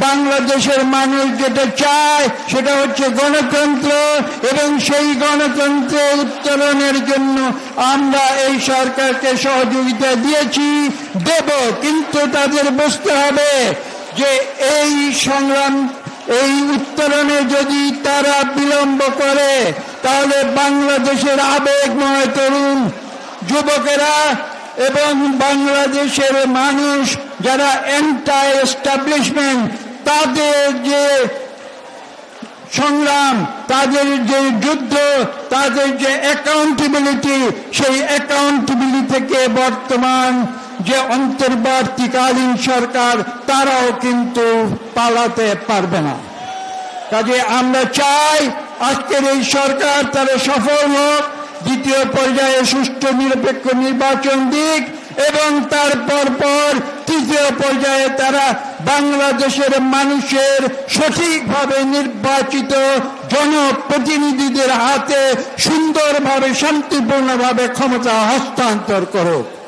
বাংলাদেশের মানুষ যেটা চায় সেটা হচ্ছে গণতন্ত্র, এবং সেই গণতন্ত্রের উত্তরণের জন্য আমরা এই সরকারকে সহযোগিতা দিয়েছি, দেব। কিন্তু তাদের বুঝতে হবে যে এই সংগ্রাম, এই উত্তরণে যদি তারা বিলম্ব করে তাহলে বাংলাদেশের আবেগময় তরুণ যুবকেরা এবং বাংলাদেশের মানুষ যারা অ্যান্টি এস্টাবলিশমেন্ট, তাদের যে সংগ্রাম, তাদের যে যুদ্ধ, তাদের যে অ্যাকাউন্টেবিলিটি, সেই অ্যাকাউন্টেবিলিটি থেকে বর্তমান যে অন্তর্বর্তীকালীন সরকার তারাও কিন্তু পালাতে পারবে না। কাজে আমরা চাই আজকের এই সরকার তারা সফল হোক, দ্বিতীয় পর্যায়ে সুষ্ঠু নিরপেক্ষ নির্বাচন দিক, এবং তারপর তৃতীয় পর্যায়ে তারা বাংলাদেশের মানুষের সঠিকভাবে নির্বাচিত জনপ্রতিনিধিদের হাতে সুন্দরভাবে শান্তিপূর্ণভাবে ক্ষমতা হস্তান্তর করুক।